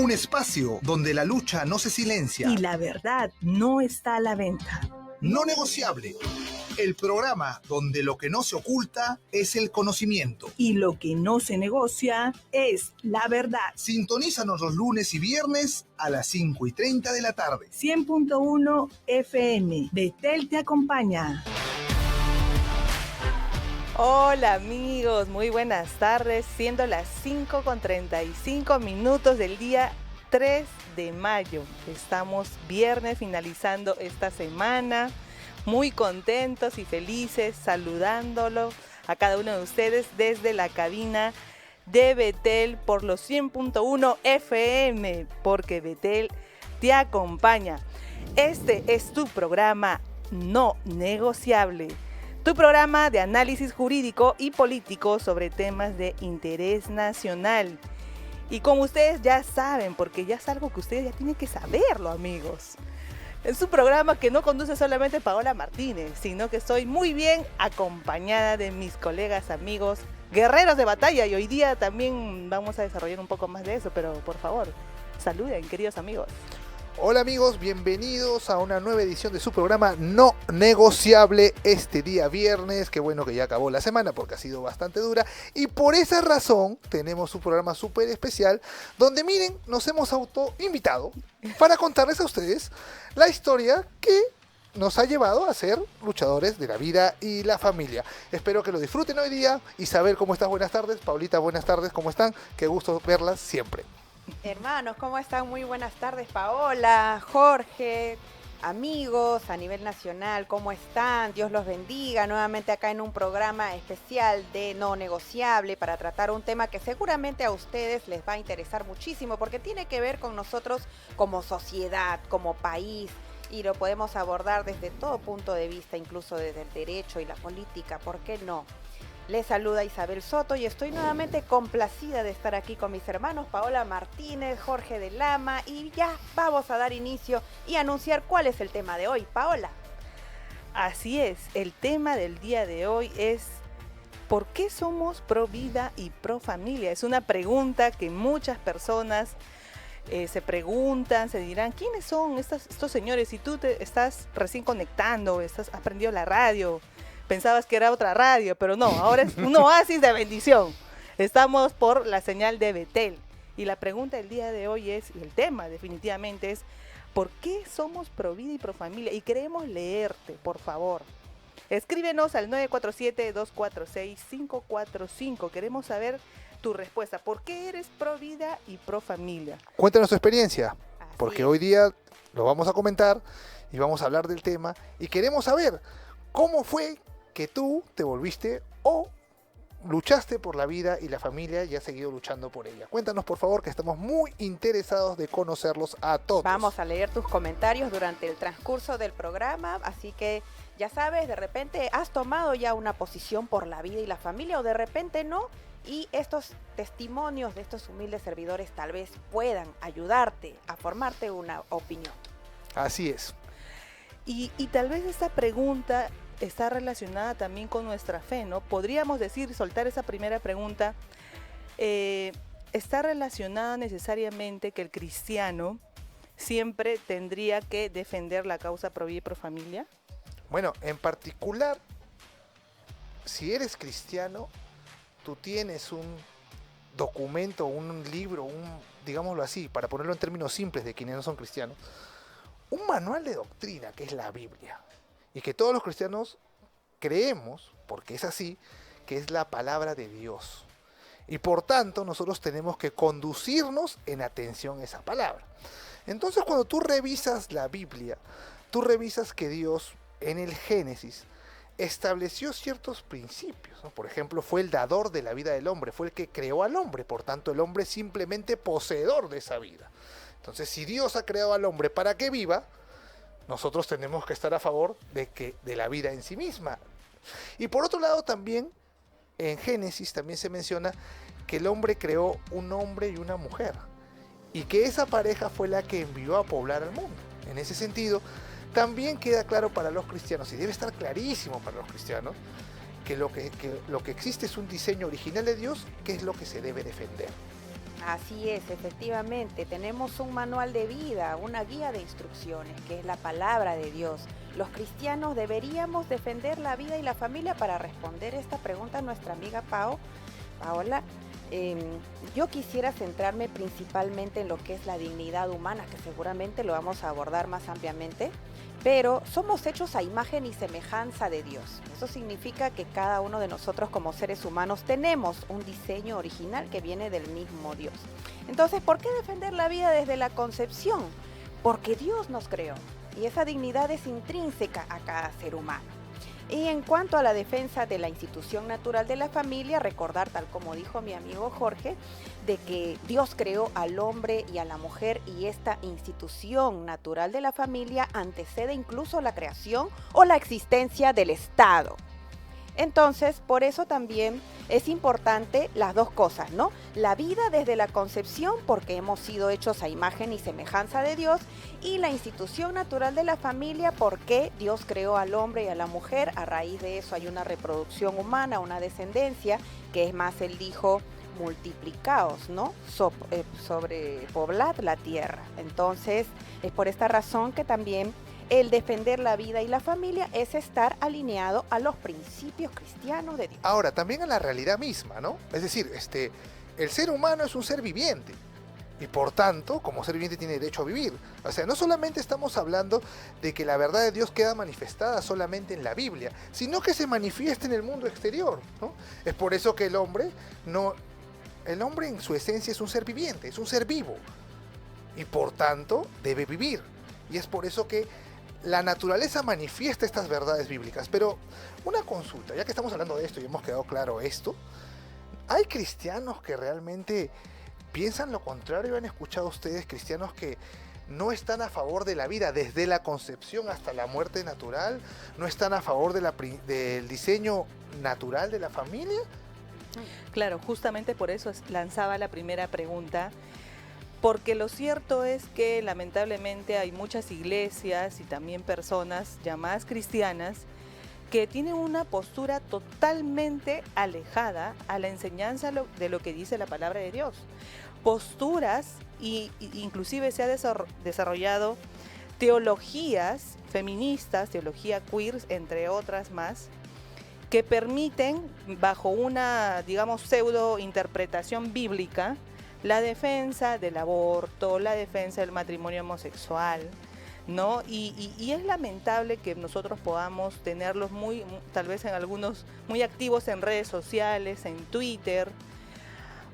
Un espacio donde la lucha no se silencia. Y la verdad no está a la venta. No negociable. El programa donde lo que no se oculta es el conocimiento. Y lo que no se negocia es la verdad. Sintonízanos los lunes y viernes a las 5:30 de la tarde. 100.1 FM. Betel te acompaña. Hola amigos, muy buenas tardes, siendo las 5:35 del día 3 de mayo. Estamos viernes finalizando esta semana, muy contentos y felices, saludándolo a cada uno de ustedes desde la cabina de Betel por los 100.1 FM, porque Betel te acompaña. Este es tu programa No Negociable. Tu programa de análisis jurídico y político sobre temas de interés nacional. Y como ustedes ya saben, porque ya es algo que ustedes ya tienen que saberlo, amigos. Es un programa que no conduce solamente Paola Martínez, sino que estoy muy bien acompañada de mis colegas, amigos, guerreros de batalla. Y hoy día también vamos a desarrollar un poco más de eso, pero por favor, saluden, queridos amigos. Hola amigos, bienvenidos a una nueva edición de su programa No Negociable este día viernes. Qué bueno que ya acabó la semana porque ha sido bastante dura y por esa razón tenemos un programa súper especial donde miren, nos hemos autoinvitado para contarles a ustedes la historia que nos ha llevado a ser luchadores de la vida y la familia. Espero que lo disfruten hoy día. Isabel, ¿cómo estás? Buenas tardes. Paulita, buenas tardes. ¿Cómo están? Qué gusto verlas siempre. Hermanos, ¿cómo están? Muy buenas tardes, Paola, Jorge, amigos a nivel nacional, ¿cómo están? Dios los bendiga, nuevamente acá en un programa especial de No Negociable para tratar un tema que seguramente a ustedes les va a interesar muchísimo porque tiene que ver con nosotros como sociedad, como país, y lo podemos abordar desde todo punto de vista, incluso desde el derecho y la política, ¿por qué no? Les saluda Isabel Soto y estoy nuevamente complacida de estar aquí con mis hermanos Paola Martínez, Jorge de Lama, y ya vamos a dar inicio y anunciar cuál es el tema de hoy. Paola. Así es, el tema del día de hoy es ¿por qué somos pro vida y pro familia? Es una pregunta que muchas personas se preguntan, se dirán, ¿quiénes son estos señores? Si tú te estás recién conectando, has prendido la radio, pensabas que era otra radio, pero no, ahora es un oasis de bendición. Estamos por la señal de Betel. Y la pregunta del día de hoy es, y el tema definitivamente es, ¿por qué somos pro vida y pro familia? Y queremos leerte, por favor. Escríbenos al 947-246-545. Queremos saber tu respuesta. ¿Por qué eres pro vida y pro familia? Cuéntanos tu experiencia, porque Así hoy día lo vamos a comentar y vamos a hablar del tema y queremos saber cómo fue que tú te volviste o luchaste por la vida y la familia y has seguido luchando por ella. Cuéntanos por favor, que estamos muy interesados de conocerlos a todos. Vamos a leer tus comentarios durante el transcurso del programa, así que ya sabes, de repente has tomado ya una posición por la vida y la familia o de repente no, y estos testimonios de estos humildes servidores tal vez puedan ayudarte a formarte una opinión. Así es. Y tal vez esta pregunta está relacionada también con nuestra fe, ¿no? Podríamos decir, soltar esa primera pregunta, ¿está relacionada necesariamente que el cristiano siempre tendría que defender la causa pro vida y pro familia? Bueno, en particular, si eres cristiano, tú tienes un documento, un libro, digámoslo así, para ponerlo en términos simples de quienes no son cristianos, un manual de doctrina que es la Biblia y que todos los cristianos creemos, porque es así, que es la palabra de Dios. Y por tanto nosotros tenemos que conducirnos en atención a esa palabra. Entonces cuando tú revisas la Biblia, tú revisas que Dios en el Génesis estableció ciertos principios, ¿no? Por ejemplo, fue el dador de la vida del hombre, fue el que creó al hombre, por tanto el hombre es simplemente poseedor de esa vida. Entonces si Dios ha creado al hombre para que viva, nosotros tenemos que estar a favor de la vida en sí misma. Y por otro lado también, en Génesis también se menciona que el hombre creó un hombre y una mujer, y que esa pareja fue la que envió a poblar al mundo. En ese sentido, también queda claro para los cristianos, y debe estar clarísimo para los cristianos, que lo que existe es un diseño original de Dios, que es lo que se debe defender. Así es, efectivamente, tenemos un manual de vida, una guía de instrucciones, que es la palabra de Dios. Los cristianos deberíamos defender la vida y la familia. Para responder esta pregunta a nuestra amiga Paola, yo quisiera centrarme principalmente en lo que es la dignidad humana, que seguramente lo vamos a abordar más ampliamente, pero somos hechos a imagen y semejanza de Dios. Eso significa que cada uno de nosotros como seres humanos tenemos un diseño original que viene del mismo Dios. Entonces, ¿por qué defender la vida desde la concepción? Porque Dios nos creó y esa dignidad es intrínseca a cada ser humano. Y en cuanto a la defensa de la institución natural de la familia, recordar, tal como dijo mi amigo Jorge, de que Dios creó al hombre y a la mujer y esta institución natural de la familia antecede incluso la creación o la existencia del Estado. Entonces, por eso también es importante las dos cosas, ¿no? La vida desde la concepción, porque hemos sido hechos a imagen y semejanza de Dios, y la institución natural de la familia, porque Dios creó al hombre y a la mujer. A raíz de eso hay una reproducción humana, una descendencia, que es más, él dijo, multiplicaos, ¿no? Sobrepoblad la tierra. Entonces, es por esta razón que también el defender la vida y la familia es estar alineado a los principios cristianos de Dios. Ahora, también a la realidad misma, ¿no? Es decir, el ser humano es un ser viviente y por tanto, como ser viviente tiene derecho a vivir. O sea, no solamente estamos hablando de que la verdad de Dios queda manifestada solamente en la Biblia, sino que se manifiesta en el mundo exterior, ¿no? Es por eso que el hombre en su esencia es un ser viviente, es un ser vivo y por tanto debe vivir. Y es por eso que la naturaleza manifiesta estas verdades bíblicas. Pero una consulta, ya que estamos hablando de esto y hemos quedado claro esto, ¿hay cristianos que realmente piensan lo contrario? ¿Han escuchado ustedes cristianos que no están a favor de la vida desde la concepción hasta la muerte natural? ¿No están a favor del diseño natural de la familia? Claro, justamente por eso lanzaba la primera pregunta. Porque lo cierto es que lamentablemente hay muchas iglesias y también personas llamadas cristianas que tienen una postura totalmente alejada a la enseñanza de lo que dice la palabra de Dios. Posturas y inclusive se ha desarrollado teologías feministas, teología queer, entre otras más, que permiten, bajo una, digamos, pseudo interpretación bíblica, la defensa del aborto, la defensa del matrimonio homosexual, ¿no? Y es lamentable que nosotros podamos tenerlos tal vez en algunos, muy activos en redes sociales, en Twitter,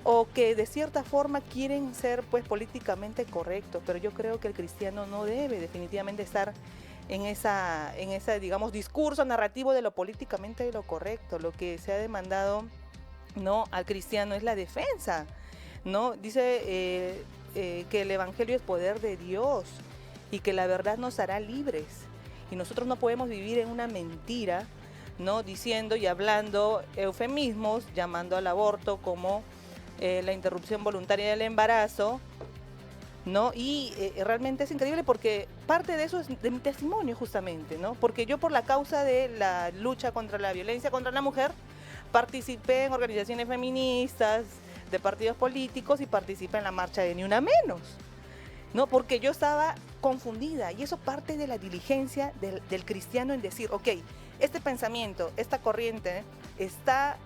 o que de cierta forma quieren ser pues políticamente correctos, pero yo creo que el cristiano no debe definitivamente estar en esa digamos, discurso narrativo de lo políticamente de lo correcto. Lo que se ha demandado, ¿no?, al cristiano es la defensa, ¿no? Dice que el evangelio es poder de Dios y que la verdad nos hará libres. Y nosotros no podemos vivir en una mentira, ¿no?, diciendo y hablando eufemismos, llamando al aborto como la interrupción voluntaria del embarazo, ¿no? Y realmente es increíble porque parte de eso es de mi testimonio justamente, ¿no? Porque yo, por la causa de la lucha contra la violencia contra la mujer, participé en organizaciones feministas, de partidos políticos, y participé en la marcha de Ni Una Menos, ¿no? Porque yo estaba confundida, y eso parte de la diligencia del cristiano en decir, ok, este pensamiento, esta corriente está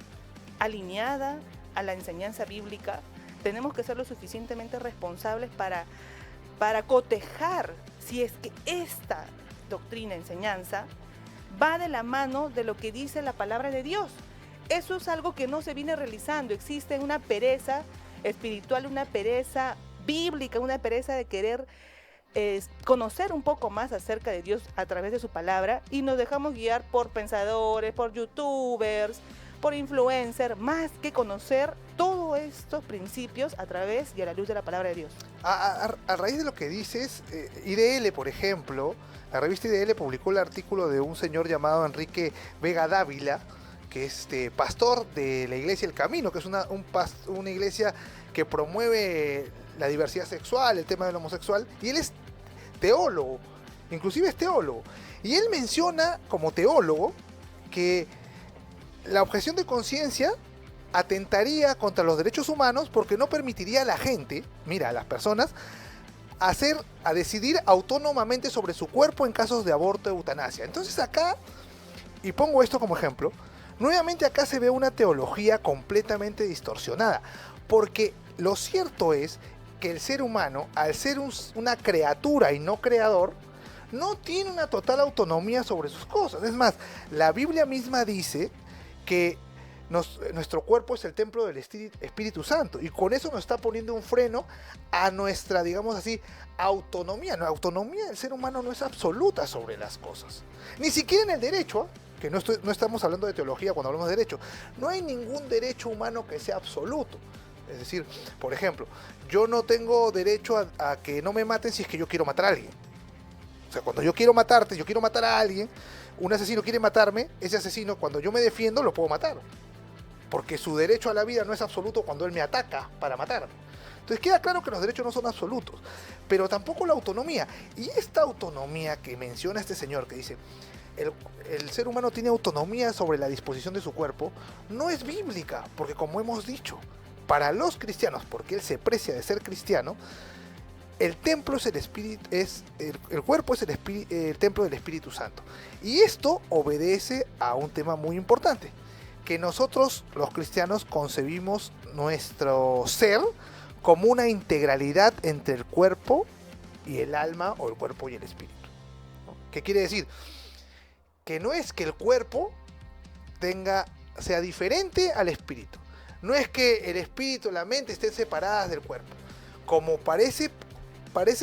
alineada a la enseñanza bíblica. Tenemos que ser lo suficientemente responsables para cotejar si es que esta doctrina, enseñanza, va de la mano de lo que dice la palabra de Dios. Eso es algo que no se viene realizando. Existe una pereza espiritual, una pereza bíblica, una pereza de querer conocer un poco más acerca de Dios a través de su palabra, y nos dejamos guiar por pensadores, por youtubers, por influencers, más que conocer todos estos principios a través y a la luz de la palabra de Dios. A raíz de lo que dices, IDL, por ejemplo, la revista IDL publicó el artículo de un señor llamado Enrique Vega Dávila, que es pastor de la iglesia El Camino, que es una iglesia que promueve la diversidad sexual, el tema del homosexual, y él es teólogo, inclusive es teólogo, y él menciona como teólogo que la objeción de conciencia atentaría contra los derechos humanos porque no permitiría a la gente, mira, a las personas, a decidir autónomamente sobre su cuerpo en casos de aborto o eutanasia. Entonces acá, y pongo esto como ejemplo, nuevamente acá se ve una teología completamente distorsionada, porque lo cierto es que el ser humano, al ser una criatura y no creador, no tiene una total autonomía sobre sus cosas. Es más, la Biblia misma dice que nuestro cuerpo es el templo del Espíritu Santo, y con eso nos está poniendo un freno a nuestra, digamos así, autonomía. La autonomía del ser humano no es absoluta sobre las cosas, ni siquiera en el derecho, que no estamos hablando de teología cuando hablamos de derecho. No hay ningún derecho humano que sea absoluto. Es decir, por ejemplo, yo no tengo derecho a que no me maten si es que yo quiero matar a alguien. O sea, cuando yo quiero matarte, yo quiero matar a alguien, un asesino quiere matarme, ese asesino, cuando yo me defiendo, lo puedo matar. Porque su derecho a la vida no es absoluto cuando él me ataca para matarme. Entonces queda claro que los derechos no son absolutos, pero tampoco la autonomía. Y esta autonomía que menciona este señor, que dice, el ser humano tiene autonomía sobre la disposición de su cuerpo, no es bíblica, porque como hemos dicho, para los cristianos, porque él se precia de ser cristiano, el templo es el espíritu, el cuerpo es el templo del Espíritu Santo. Y esto obedece a un tema muy importante, que nosotros los cristianos concebimos nuestro ser como una integralidad entre el cuerpo y el alma, o el cuerpo y el espíritu, ¿no? ¿Qué quiere decir? Que no es que el cuerpo sea diferente al espíritu. No es que el espíritu y la mente estén separadas del cuerpo, como parece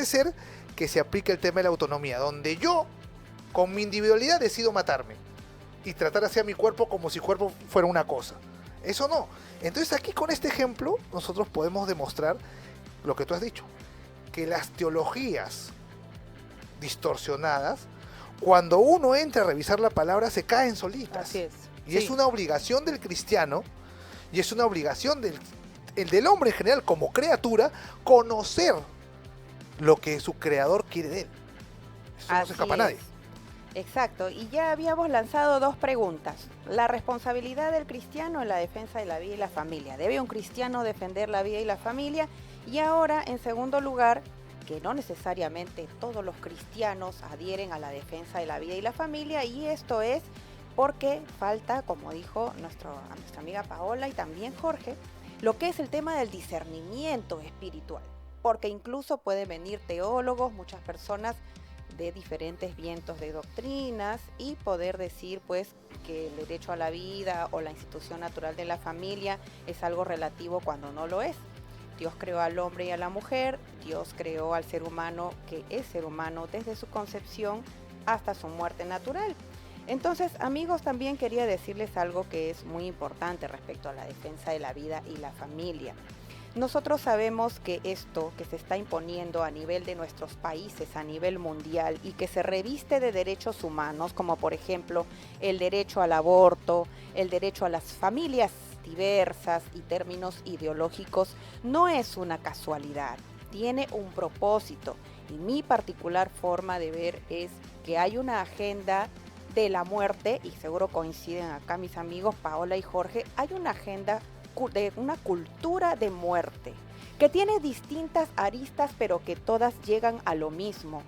ser que se aplica el tema de la autonomía, donde yo, con mi individualidad, decido matarme y tratar hacia mi cuerpo como si cuerpo fuera una cosa. Eso no. Entonces aquí con este ejemplo nosotros podemos demostrar lo que tú has dicho, que las teologías distorsionadas, cuando uno entra a revisar la palabra, se caen solitas. Así es. Y Sí. es una obligación del cristiano, y es una obligación del hombre en general como criatura, conocer lo que su creador quiere de él. Eso no se escapa a nadie. Exacto, y ya habíamos lanzado dos preguntas. La responsabilidad del cristiano en la defensa de la vida y la familia. ¿Debe un cristiano defender la vida y la familia? Y ahora, en segundo lugar, que no necesariamente todos los cristianos adhieren a la defensa de la vida y la familia, y esto es porque falta, como dijo nuestra amiga Paola y también Jorge, lo que es el tema del discernimiento espiritual, porque incluso pueden venir teólogos, muchas personas de diferentes vientos de doctrinas, y poder decir pues que el derecho a la vida o la institución natural de la familia es algo relativo cuando no lo es. Dios creó al hombre y a la mujer, Dios creó al ser humano, que es ser humano desde su concepción hasta su muerte natural. Entonces, amigos, también quería decirles algo que es muy importante respecto a la defensa de la vida y la familia. Nosotros sabemos que esto que se está imponiendo a nivel de nuestros países, a nivel mundial, y que se reviste de derechos humanos, como por ejemplo el derecho al aborto, el derecho a las familias diversas y términos ideológicos, no es una casualidad, tiene un propósito. Y mi particular forma de ver es que hay una agenda de la muerte, y seguro coinciden acá mis amigos Paola y Jorge, hay una agenda de una cultura de muerte que tiene distintas aristas, pero que todas llegan a lo mismo,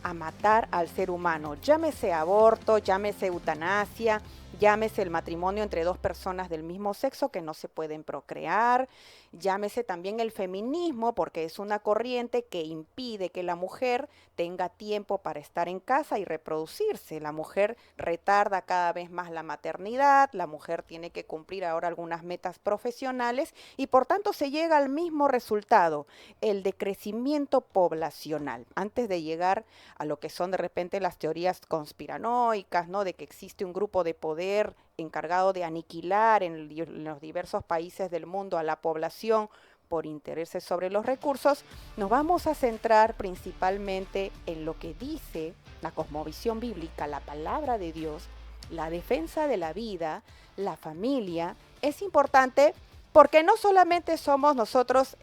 a matar al ser humano, llámese aborto, llámese eutanasia, llámese el matrimonio entre dos personas del mismo sexo que no se pueden procrear, llámese también el feminismo, porque es una corriente que impide que la mujer tenga tiempo para estar en casa y reproducirse. La mujer retarda cada vez más la maternidad, la mujer tiene que cumplir ahora algunas metas profesionales y por tanto se llega al mismo resultado, el decrecimiento poblacional. Antes de llegar a lo que son de repente las teorías conspiranoicas, ¿no?, de que existe un grupo de poder encargado de aniquilar en los diversos países del mundo a la población por intereses sobre los recursos, nos vamos a centrar principalmente en lo que dice la cosmovisión bíblica, la palabra de Dios. La defensa de la vida, la familia, es importante porque no solamente somos nosotros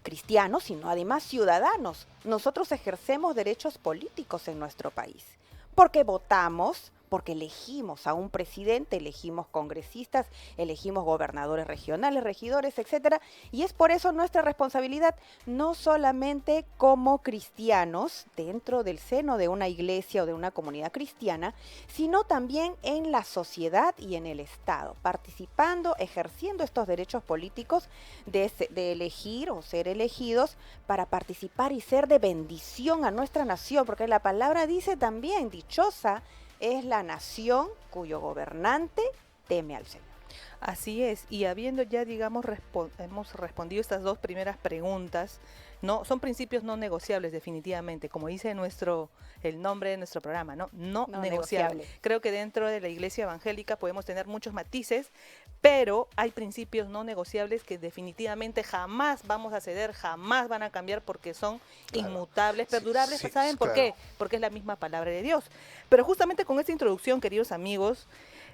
cristianos, sino además ciudadanos. Nosotros ejercemos derechos políticos en nuestro país, porque votamos, porque elegimos a un presidente, elegimos congresistas, elegimos gobernadores regionales, regidores, etcétera, y es por eso nuestra responsabilidad, no solamente como cristianos dentro del seno de una iglesia o de una comunidad cristiana, sino también en la sociedad y en el Estado, participando, ejerciendo estos derechos políticos de elegir o ser elegidos para participar y ser de bendición a nuestra nación, porque la palabra dice también, dichosa es la nación cuyo gobernante teme al Señor. Así es, y habiendo ya, digamos, hemos respondido estas dos primeras preguntas, no son principios no negociables definitivamente, como dice el nombre de nuestro programa, no negociable. Creo que dentro de la iglesia evangélica podemos tener muchos matices, pero hay principios no negociables que definitivamente jamás vamos a ceder, jamás van a cambiar porque son inmutables, perdurables. ¿Saben por qué? Porque es la misma palabra de Dios. Pero justamente con esta introducción, queridos amigos,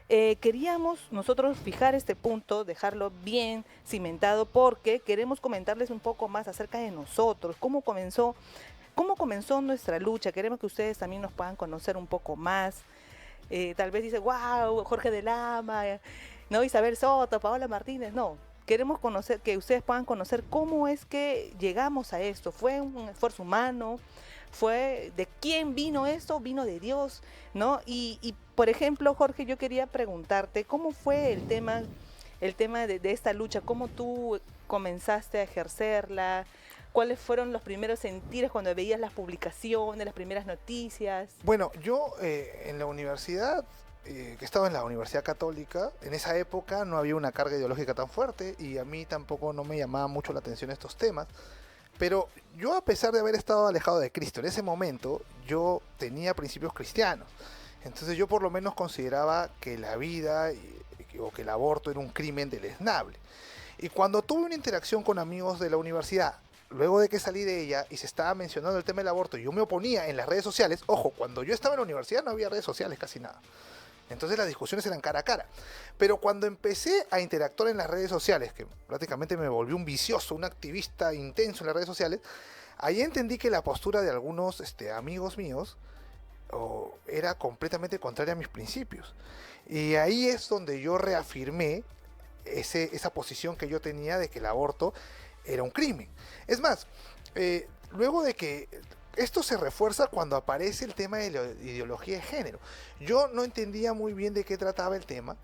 queríamos nosotros fijar este punto, dejarlo bien cimentado, porque queremos comentarles un poco más acerca de nosotros, cómo comenzó nuestra lucha. Queremos que ustedes también nos puedan conocer un poco más. Tal vez dice, wow, Jorge de Lama, no, Isabel Soto, Paola Martínez, no. Queremos que ustedes puedan conocer cómo es que llegamos a esto. ¿Fue un esfuerzo humano? ¿Fue de quién vino esto? Vino de Dios, ¿no? Y por ejemplo, Jorge, yo quería preguntarte, ¿cómo fue el tema de esta lucha? ¿Cómo tú comenzaste a ejercerla? ¿Cuáles fueron los primeros sentires cuando veías las publicaciones, las primeras noticias? Bueno, yo en la universidad, que estaba en la Universidad Católica, en esa época no había una carga ideológica tan fuerte y a mí tampoco no me llamaba mucho la atención estos temas. Pero yo, a pesar de haber estado alejado de Cristo en ese momento, yo tenía principios cristianos. Entonces yo por lo menos consideraba que la vida o que el aborto era un crimen deleznable. Y cuando tuve una interacción con amigos de la universidad, luego de que salí de ella y se estaba mencionando el tema del aborto y yo me oponía en las redes sociales, ojo, cuando yo estaba en la universidad no había redes sociales, casi nada. Entonces las discusiones eran cara a cara. Pero cuando empecé a interactuar en las redes sociales, que prácticamente me volví un vicioso, un activista intenso en las redes sociales, ahí entendí que la postura de algunos amigos míos era completamente contraria a mis principios. Y ahí es donde yo reafirmé esa posición que yo tenía de que el aborto era un crimen. Es más, luego de que esto se refuerza cuando aparece el tema de la ideología de género. Yo no entendía muy bien de qué trataba el tema,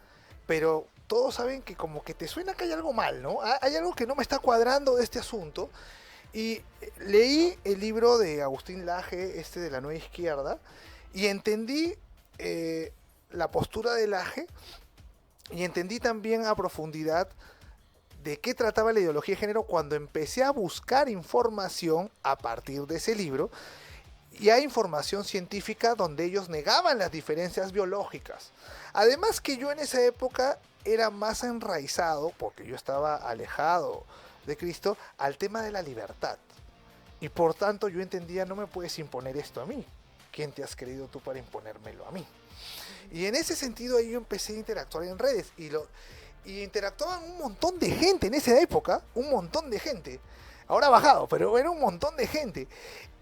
pero todos saben que como que te suena que hay algo mal, ¿no? Hay algo que no me está cuadrando de este asunto. Y leí el libro de Agustín Laje, de la Nueva Izquierda, y entendí la postura de Laje, y entendí también a profundidad de qué trataba la ideología de género cuando empecé a buscar información a partir de ese libro, y hay información científica donde ellos negaban las diferencias biológicas. Además que yo en esa época era más enraizado, porque yo estaba alejado de Cristo, al tema de la libertad. Y por tanto yo entendía, no me puedes imponer esto a mí. ¿Quién te has creído tú para imponérmelo a mí? Y en ese sentido ahí yo empecé a interactuar en redes, y interactuaban un montón de gente en esa época, un montón de gente. Ahora ha bajado, pero era un montón de gente.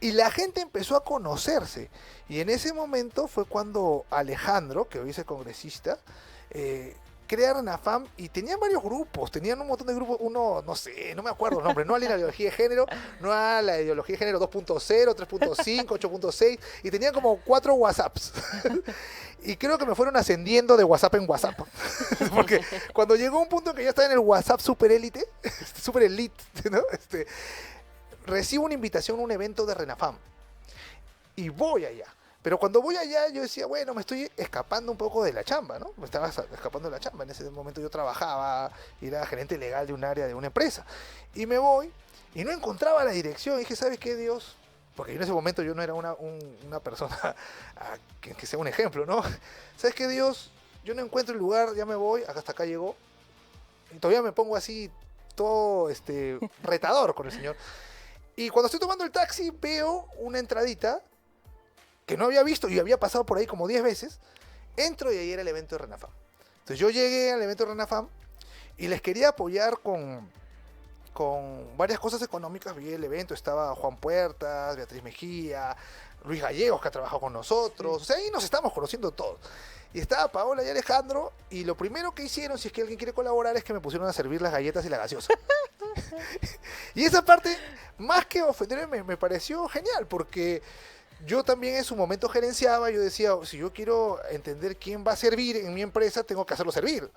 Y la gente empezó a conocerse. Y en ese momento fue cuando Alejandro, que hoy es el congresista, crea RENAFAM, y tenían varios grupos, tenían un montón de grupos, uno, no sé, no me acuerdo el nombre, no a la ideología de género, no a la ideología de género 2.0, 3.5, 8.6, y tenían como 4 WhatsApps. Y creo que me fueron ascendiendo de WhatsApp en WhatsApp. Porque cuando llegó un punto en que ya estaba en el WhatsApp super elite, ¿no? Recibo una invitación a un evento de RENAFAM. Y voy allá. Pero cuando voy allá yo decía, bueno, me estoy escapando un poco de la chamba, ¿no? Me estaba escapando de la chamba. En ese momento yo trabajaba, era gerente legal de un área de una empresa. Y me voy y no encontraba la dirección. Y dije, ¿sabes qué, Dios? Porque en ese momento yo no era una persona que sea un ejemplo, ¿no? ¿Sabes qué, Dios? Yo no encuentro el lugar, ya me voy, hasta acá llegó. Y todavía me pongo así, todo retador con el Señor. Y cuando estoy tomando el taxi, veo una entradita que no había visto y había pasado por ahí como 10 veces. Entro y ahí era el evento de RENAFAM. Entonces yo llegué al evento de RENAFAM y les quería apoyar con con varias cosas económicas vi el evento. Estaba Juan Puertas, Beatriz Mejía, Luis Gallegos, que ha trabajado con nosotros. O sea, ahí nos estamos conociendo todos. Y estaba Paola y Alejandro, y lo primero que hicieron, si es que alguien quiere colaborar, es que me pusieron a servir las galletas y la gaseosa. Y esa parte, más que ofenderme, me pareció genial, porque yo también en su momento gerenciaba. Yo decía, si yo quiero entender quién va a servir en mi empresa, tengo que hacerlo servir.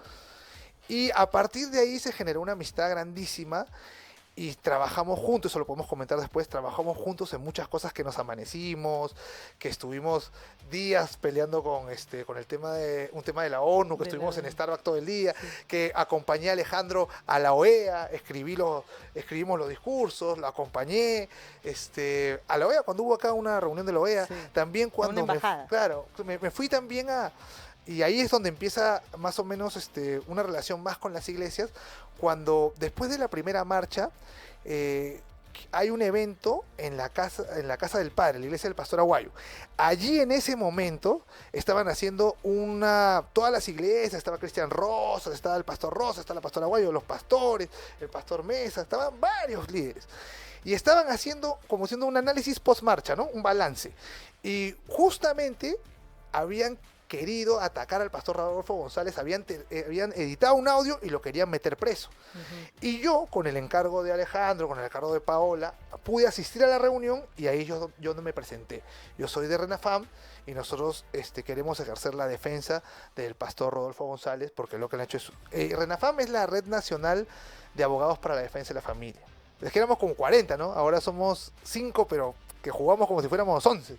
Y a partir de ahí se generó una amistad grandísima y trabajamos juntos, eso lo podemos comentar después. Trabajamos juntos en muchas cosas, que nos amanecimos, que estuvimos días peleando con el tema de un tema de la ONU, que estuvimos en Starbucks todo el día, sí. Que acompañé a Alejandro a la OEA, escribimos los discursos, lo acompañé a la OEA cuando hubo acá una reunión de la OEA, sí. También cuando me fui también y ahí es donde empieza más o menos una relación más con las iglesias, cuando después de la primera marcha hay un evento en la casa del padre, la iglesia del pastor Aguayo. Allí en ese momento estaban haciendo todas las iglesias, estaba Cristian Rosas, estaba el pastor Rosas, estaba la pastora Aguayo, los pastores, el pastor Mesa, estaban varios líderes. Y estaban haciendo un análisis post-marcha, ¿no? Un balance. Y justamente habían querido atacar al pastor Rodolfo González, habían editado un audio y lo querían meter preso. Y yo, con el encargo de Alejandro, con el encargo de Paola, pude asistir a la reunión, y ahí yo no me presenté. Yo soy de RENAFAM y nosotros queremos ejercer la defensa del pastor Rodolfo González, porque lo que han hecho es... RENAFAM es la Red Nacional de Abogados para la Defensa de la Familia. Es que éramos como 40, ¿no? Ahora somos 5, pero que jugamos como si fuéramos 11.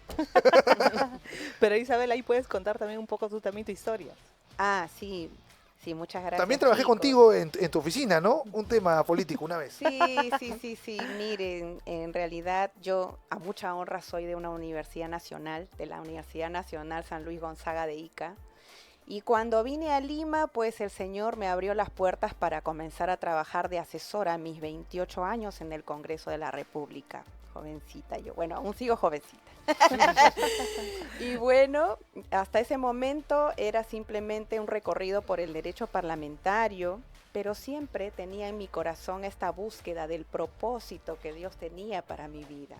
Pero Isabel, ahí puedes contar también un poco tu historia. Ah, sí, muchas gracias. También trabajé contigo en tu oficina, ¿no? Un tema político una vez. Sí. Miren, en realidad yo a mucha honra soy de una universidad nacional, de la Universidad Nacional San Luis Gonzaga de Ica. Y cuando vine a Lima, pues el Señor me abrió las puertas para comenzar a trabajar de asesora a mis 28 años en el Congreso de la República. Jovencita yo, bueno, aún sigo jovencita. Y bueno, hasta ese momento era simplemente un recorrido por el derecho parlamentario, pero siempre tenía en mi corazón esta búsqueda del propósito que Dios tenía para mi vida.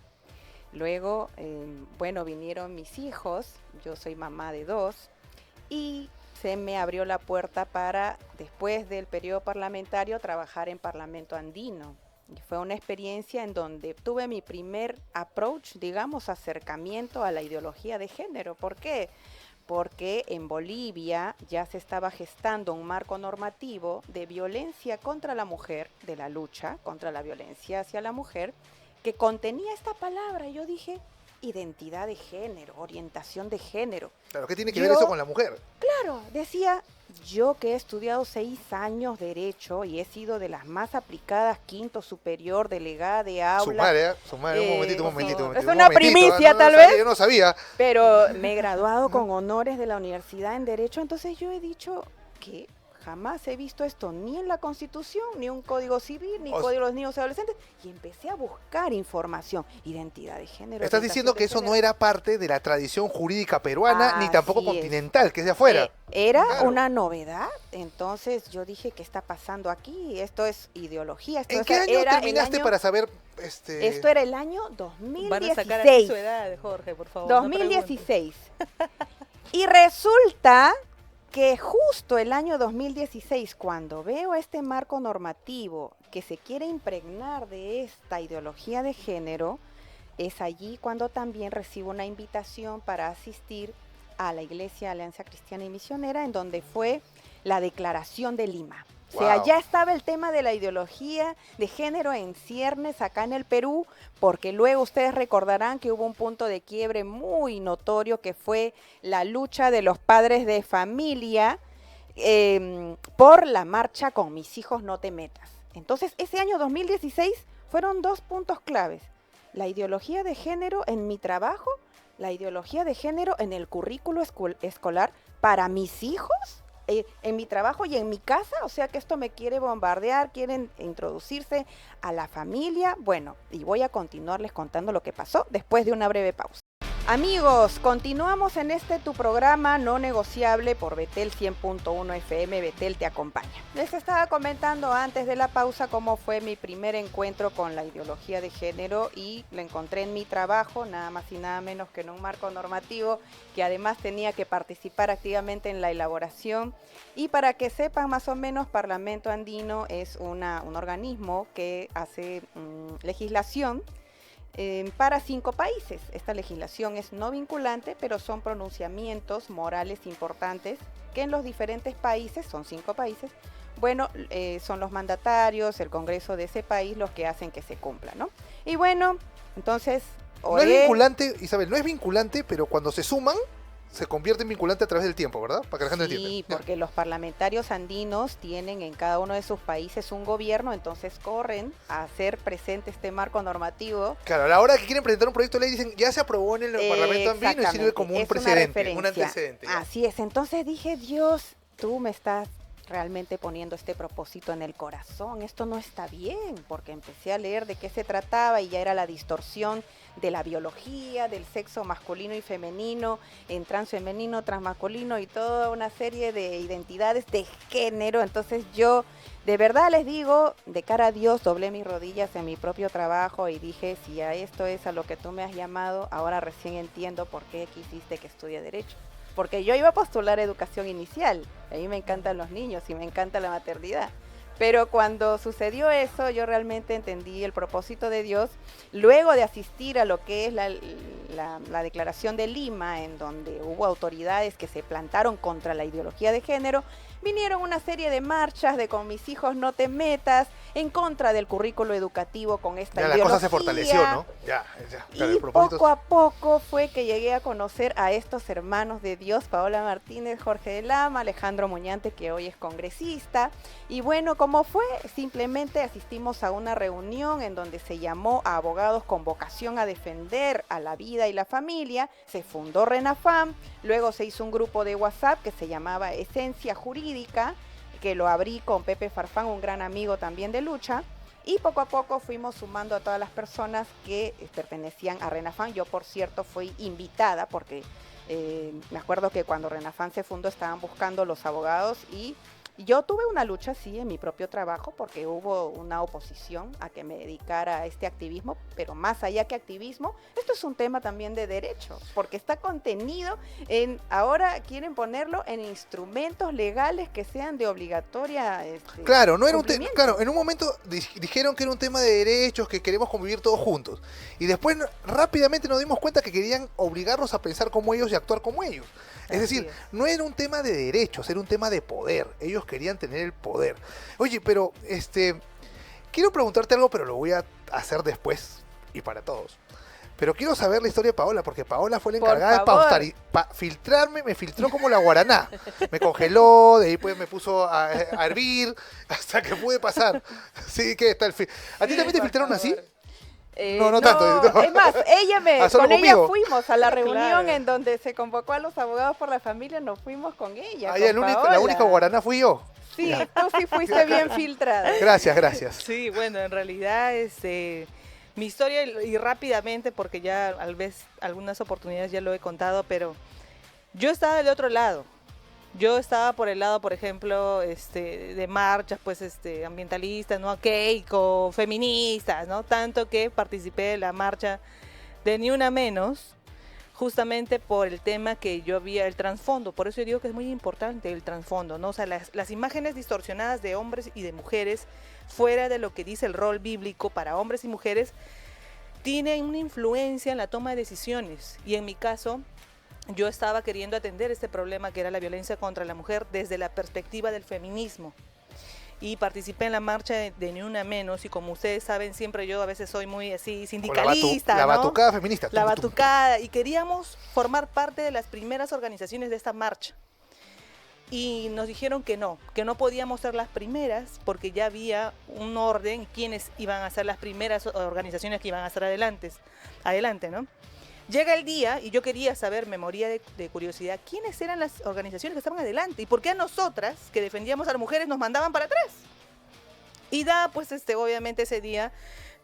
Luego, vinieron mis hijos, yo soy mamá de 2, y se me abrió la puerta para, después del periodo parlamentario, trabajar en Parlamento Andino. Y fue una experiencia en donde tuve mi primer approach, acercamiento a la ideología de género. ¿Por qué? Porque en Bolivia ya se estaba gestando un marco normativo de violencia contra la mujer, de la lucha contra la violencia hacia la mujer, que contenía esta palabra. Y yo dije, identidad de género, orientación de género. Claro, ¿qué tiene que ver eso con la mujer? Claro, decía, yo que he estudiado 6 años Derecho y he sido de las más aplicadas, quinto superior, delegada de aula. Sumar, un momentito. Es una primicia, tal vez. Yo no sabía. Pero me he graduado con honores de la universidad en Derecho, entonces yo he dicho que jamás he visto esto ni en la Constitución, ni un Código Civil, ni Código de los Niños y Adolescentes, y empecé a buscar información, identidad de género. Estás diciendo que eso no era parte de la tradición jurídica peruana, ni tampoco continental, que es de afuera. Era una novedad, entonces yo dije, ¿qué está pasando aquí? Esto es ideología. ¿En qué año terminaste para saber? Esto era el año 2016. Van a sacar aquí su edad, Jorge, por favor. 2016. Y resulta que justo el año 2016, cuando veo este marco normativo que se quiere impregnar de esta ideología de género, es allí cuando también recibo una invitación para asistir a la Iglesia Alianza Cristiana y Misionera, en donde fue la Declaración de Lima. Wow. O sea, ya estaba el tema de la ideología de género en ciernes acá en el Perú, porque luego ustedes recordarán que hubo un punto de quiebre muy notorio que fue la lucha de los padres de familia por la marcha con Mis hijos no te metas. Entonces, ese año 2016 fueron 2 puntos claves: la ideología de género en mi trabajo, la ideología de género en el currículo escolar para mis hijos, en mi trabajo y en mi casa. O sea que esto me quiere bombardear, quieren introducirse a la familia. Bueno, y voy a continuarles contando lo que pasó después de una breve pausa. Amigos, continuamos en tu programa no negociable por Betel 100.1 FM, Betel te acompaña. Les estaba comentando antes de la pausa cómo fue mi primer encuentro con la ideología de género y lo encontré en mi trabajo, nada más y nada menos que en un marco normativo que además tenía que participar activamente en la elaboración. Y para que sepan más o menos, Parlamento Andino es un organismo que hace legislación para 5 países. Esta legislación es no vinculante, pero son pronunciamientos morales importantes que en los diferentes países, son 5 países, bueno, son los mandatarios, el Congreso de ese país los que hacen que se cumpla, ¿no? Y bueno, entonces... No es vinculante, Isabel, no es vinculante, pero cuando se suman, se convierte en vinculante a través del tiempo, ¿verdad? Para que la gente entienda. Sí, porque los parlamentarios andinos tienen en cada uno de sus países un gobierno, entonces corren a hacer presente este marco normativo. Claro, a la hora que quieren presentar un proyecto de ley dicen, ya se aprobó en el Parlamento Andino y sirve como un precedente, un antecedente. ¿Ya? Así es, entonces dije, Dios, tú me estás realmente poniendo este propósito en el corazón, esto no está bien, porque empecé a leer de qué se trataba y ya era la distorsión de la biología, del sexo masculino y femenino, en transfemenino, transmasculino y toda una serie de identidades de género. Entonces yo, de verdad les digo, de cara a Dios, doblé mis rodillas en mi propio trabajo y dije, si a esto es a lo que tú me has llamado, ahora recién entiendo por qué quisiste que estudie Derecho. Porque yo iba a postular educación inicial, a mí me encantan los niños y me encanta la maternidad. Pero cuando sucedió eso, yo realmente entendí el propósito de Dios. Luego de asistir a lo que es la Declaración de Lima, en donde hubo autoridades que se plantaron contra la ideología de género, vinieron una serie de marchas de con mis hijos no te metas, en contra del currículo educativo con esta ideología. La cosa se fortaleció, ¿no? Claro, y poco a poco fue que llegué a conocer a estos hermanos de Dios, Paola Martínez, Jorge de Lama, Alejandro Muñante, que hoy es congresista. Y bueno, ¿cómo fue? Simplemente asistimos a una reunión en donde se llamó a abogados con vocación a defender a la vida y la familia. Se fundó RENAFAM, luego se hizo un grupo de WhatsApp que se llamaba Esencia Jurídica, que lo abrí con Pepe Farfán, un gran amigo también de lucha, y poco a poco fuimos sumando a todas las personas que pertenecían a RENAFAM. Yo, por cierto, fui invitada porque me acuerdo que cuando RENAFAM se fundó estaban buscando los abogados y yo tuve una lucha, sí, en mi propio trabajo, porque hubo una oposición a que me dedicara a este activismo, pero más allá que activismo, esto es un tema también de derechos, porque está contenido ahora quieren ponerlo en instrumentos legales que sean de obligatoria Claro, no era claro, en un momento dijeron que era un tema de derechos, que queremos convivir todos juntos, y después rápidamente nos dimos cuenta que querían obligarnos a pensar como ellos y actuar como ellos. Es decir, no era un tema de derechos, era un tema de poder. Ellos querían tener el poder. Oye, pero quiero preguntarte algo, pero lo voy a hacer después y para todos. Pero quiero saber la historia de Paola, porque Paola fue la encargada de filtrarme, me filtró como la guaraná. Me congeló, de ahí pues me puso a hervir, hasta que pude pasar. Sí, ¿qué tal? ¿A ti también te filtraron así? No tanto. No. Es más, con ella fuimos a la reunión en donde se convocó a los abogados por la familia, nos fuimos con ella. La única guaraná fui yo. Sí, tú sí fuiste bien filtrada. Gracias. Sí, bueno, en realidad mi historia, y rápidamente, porque ya algunas oportunidades ya lo he contado, pero yo estaba del otro lado. Yo estaba por el lado, por ejemplo, de marchas, pues, ambientalistas, ¿no? Keiko, feministas, ¿no? Tanto que participé de la marcha de Ni Una Menos, justamente por el tema que yo vi, el trasfondo. Por eso yo digo que es muy importante el trasfondo, ¿no? O sea, las imágenes distorsionadas de hombres y de mujeres, fuera de lo que dice el rol bíblico para hombres y mujeres, tienen una influencia en la toma de decisiones. Y en mi caso, yo estaba queriendo atender este problema que era la violencia contra la mujer desde la perspectiva del feminismo. Y participé en la marcha de Ni Una Menos, y como ustedes saben, siempre yo a veces soy muy así sindicalista, la batucada feminista. La batucada, y queríamos formar parte de las primeras organizaciones de esta marcha. Y nos dijeron que no podíamos ser las primeras porque ya había un orden, quiénes iban a ser las primeras organizaciones que iban a estar adelante, ¿no? Llega el día y yo quería saber, me moría de curiosidad, quiénes eran las organizaciones que estaban adelante y por qué a nosotras, que defendíamos a las mujeres, nos mandaban para atrás. Y pues obviamente ese día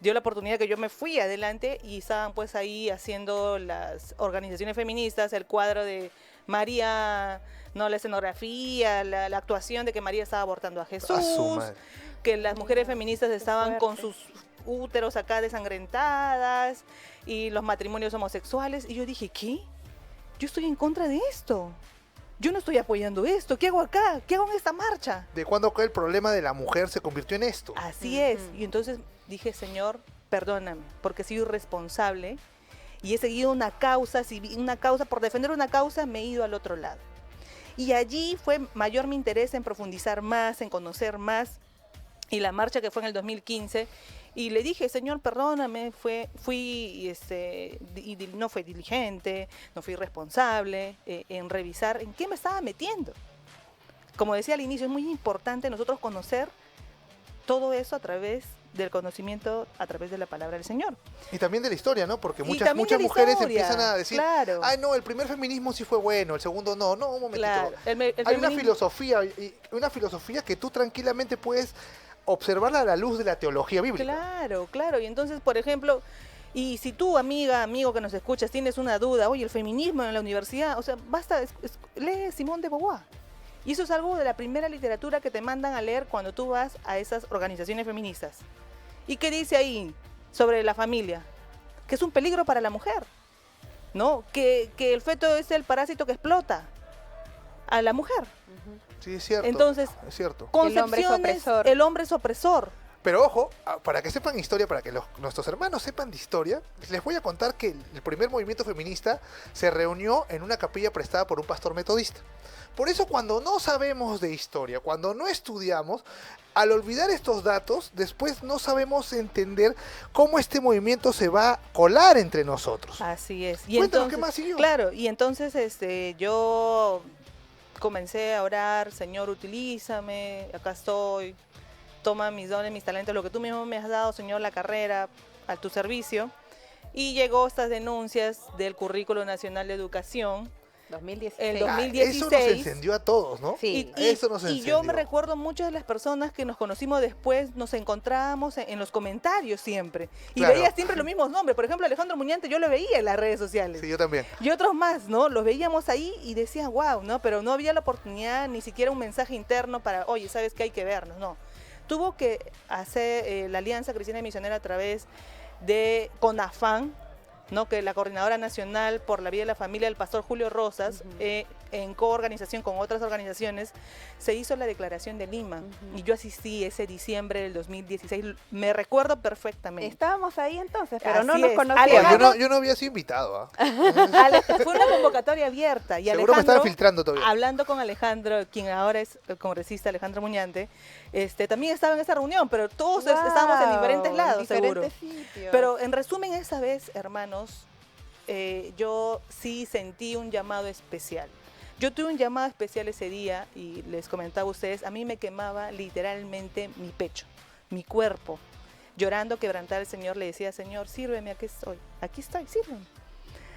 dio la oportunidad que yo me fui adelante y estaban pues ahí haciendo las organizaciones feministas, el cuadro de María, no, la escenografía, la actuación de que María estaba abortando a Jesús, A su madre. que las mujeres feministas estaban con fuerte. sus úteros acá desangrentadas y los matrimonios homosexuales. Y yo dije, ¿qué? Yo estoy en contra de esto. Yo no estoy apoyando esto. ¿Qué hago acá? ¿Qué hago en esta marcha? ¿De cuándo acá el problema de la mujer se convirtió en esto? Así es. Ujú. Y entonces dije, Señor, perdóname, porque he sido irresponsable y he seguido una causa, por defender una causa, me he ido al otro lado. Y allí fue mayor mi interés en profundizar más, en conocer más. Y la marcha que fue en el 2015, y le dije, Señor, perdóname, no fui diligente, no fui responsable en revisar en qué me estaba metiendo. Como decía al inicio, es muy importante nosotros conocer todo eso a través del conocimiento, a través de la palabra del Señor. Y también de la historia, ¿no? Porque Y muchas también de la mujeres historia, empiezan a decir, claro. ay no, el primer feminismo sí fue bueno, el segundo no, un momentito. Claro, el Hay una feminismo- filosofía que tú tranquilamente puedes observarla a la luz de la teología bíblica. Claro, claro. Y entonces, por ejemplo, y si tú, amiga, amigo que nos escuchas, tienes una duda, oye, el feminismo en la universidad, o sea, basta, lee Simón de Beauvoir. Y eso es algo de la primera literatura que te mandan a leer cuando tú vas a esas organizaciones feministas. ¿Y qué dice ahí sobre la familia? Que es un peligro para la mujer, ¿no? Que el feto es el parásito que explota a la mujer. Ujú. Sí, es cierto. Entonces, es cierto. El hombre es concepciones, opresor. el hombre es opresor. Pero ojo, para que sepan historia, para que nuestros hermanos sepan de historia, les voy a contar que el primer movimiento feminista se reunió en una capilla prestada por un pastor metodista. Por eso cuando no sabemos de historia, cuando no estudiamos, al olvidar estos datos, después no sabemos entender cómo este movimiento se va a colar entre nosotros. Así es. Y Cuéntanos entonces, qué más siguió. claro, y entonces yo comencé a orar, Señor, utilízame, acá estoy, toma mis dones, mis talentos, lo que tú mismo me has dado, Señor, la carrera a tu servicio. Y llegó estas denuncias del Currículo Nacional de Educación. 2016. El Ah, 2016. eso nos encendió a todos, ¿no? Sí. Eso nos y yo me encendió. recuerdo muchas de las personas que nos conocimos después, nos encontrábamos en los comentarios siempre. Y Claro. veía siempre los mismos nombres. Por ejemplo, Alejandro Muñante, yo lo veía en las redes sociales. Sí, yo también. Y otros más, ¿no? Los veíamos ahí y decías, wow, ¿no? Pero no había la oportunidad, ni siquiera un mensaje interno para, oye, ¿sabes qué hay que vernos? No. Tuvo que hacer la Alianza Cristiana y Misionera a través de CONAFAN, ¿no? Que la Coordinadora Nacional por la Vida y la Familia del Pastor Julio Rosas, Ujú. en coorganización con otras organizaciones, se hizo la Declaración de Lima. Ujú. Y yo asistí ese diciembre del 2016, me recuerdo perfectamente. Estábamos ahí entonces, pero no Así nos es. conocíamos. Alejandro- Yo no había sido invitado. ¿Ah? Fue una convocatoria abierta y Seguro me estaban Alejandro, filtrando todavía. hablando con Alejandro, quien ahora es el congresista Alejandro Muñante, también estaba en esa reunión, pero todos estábamos en diferentes Guau, lados, en seguro. diferentes sitios. Pero en resumen, esa vez, hermanos, yo sí sentí un llamado especial. Yo tuve un llamado especial ese día y les comentaba a ustedes, a mí me quemaba literalmente mi pecho, mi cuerpo. Llorando, quebrantada al Señor, le decía, Señor, sírveme, aquí estoy, sírveme.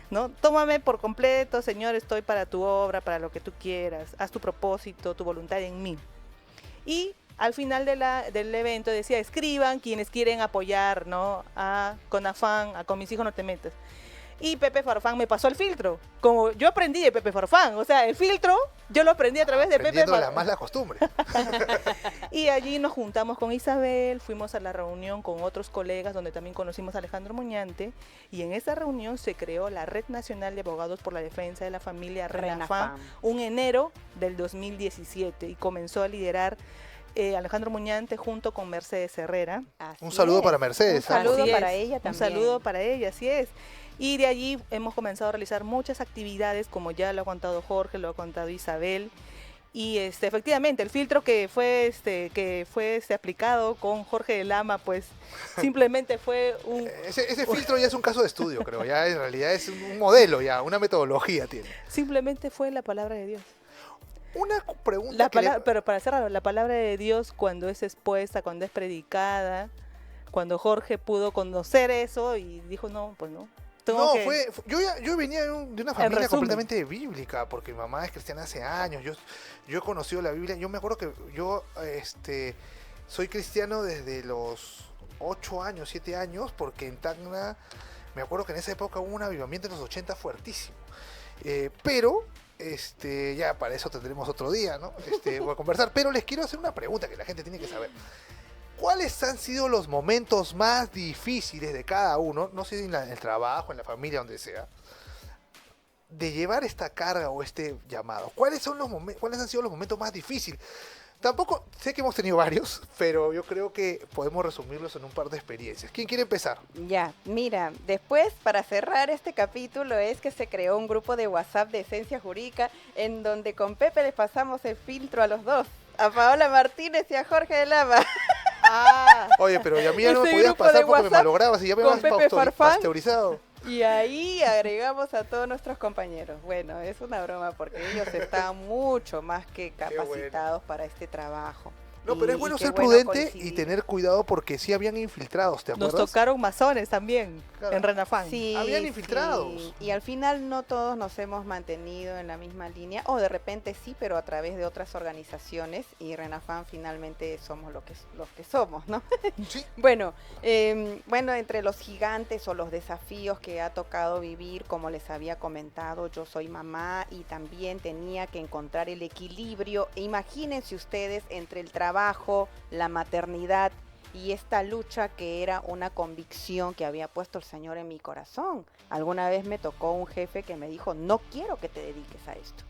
¿No? Tómame por completo, Señor, estoy para tu obra, para lo que tú quieras, haz tu propósito, tu voluntad en mí. Y al final del evento decía, escriban quienes quieren apoyar, ¿no? A CONAFAN, a Con Mis Hijos No Te Metas. Y Pepe Farfán me pasó el filtro, como yo aprendí de Pepe Farfán, o sea, el filtro yo lo aprendí a través de Pepe Aprendiendo la Farfán. mala costumbre. Y allí nos juntamos con Isabel, fuimos a la reunión con otros colegas donde también conocimos a Alejandro Muñante y en esa reunión se creó la Red Nacional de Abogados por la Defensa de la Familia, RENAFAM, un enero del 2017 y comenzó a liderar Alejandro Muñante junto con Mercedes Herrera. Así Un saludo es. para Mercedes. Un saludo Así para es, ella Un también. saludo para ella, así es. Y de allí hemos comenzado a realizar muchas actividades, como ya lo ha contado Jorge, lo ha contado Isabel. Y efectivamente, el filtro que fue aplicado con Jorge de Lama, pues simplemente fue un... Ese filtro ya es un caso de estudio, creo. Ya en realidad es un modelo, ya, una metodología tiene. Simplemente fue la palabra de Dios. Una pregunta Pero para cerrarlo, la palabra de Dios cuando es expuesta, cuando es predicada, cuando Jorge pudo conocer eso y dijo, no, pues no. Yo venía de una familia resumen. completamente bíblica, porque mi mamá es cristiana hace años. Yo he conocido la Biblia. Yo me acuerdo que yo soy cristiano desde los 8 años, 7 años, porque en Tacna, me acuerdo que en esa época hubo un avivamiento en los 80 fuertísimo. Pero, ya para eso tendremos otro día, ¿no? Voy a conversar, pero les quiero hacer una pregunta que la gente tiene que saber. ¿Cuáles han sido los momentos más difíciles de cada uno, no sé, en el trabajo, en la familia, donde sea, de llevar esta carga o este llamado? ¿Cuáles han sido los momentos más difíciles? Tampoco, sé que hemos tenido varios, pero yo creo que podemos resumirlos en un par de experiencias. ¿Quién quiere empezar? Ya, mira, después para cerrar este capítulo es que se creó un grupo de WhatsApp de Esencia Jurídica en donde con Pepe les pasamos el filtro a los dos, a Paola Martínez y a Jorge de Lama. Oye, pero ya a mí ya no me Ese podías grupo pasar de porque me WhatsApp malograbas y ya me con habías Pepe Farfán. pasteurizado. Y ahí agregamos a todos nuestros compañeros. Bueno, es una broma porque ellos están mucho más que capacitados para este trabajo. No, pero es bueno qué ser prudente y coincidir. tener cuidado porque sí habían infiltrados, ¿te Nos acuerdas? tocaron masones también Claro. en Renafán. Sí, Habían infiltrados. sí. Y al final no todos nos hemos mantenido en la misma línea, o de repente sí, pero a través de otras organizaciones, y Renafán finalmente somos los que somos, ¿no? Sí. Bueno, entre los gigantes o los desafíos que ha tocado vivir, como les había comentado, yo soy mamá y también tenía que encontrar el equilibrio. Imagínense ustedes entre el trabajo, la maternidad y esta lucha que era una convicción que había puesto el Señor en mi corazón. Alguna vez me tocó un jefe que me dijo, no quiero que te dediques a esto.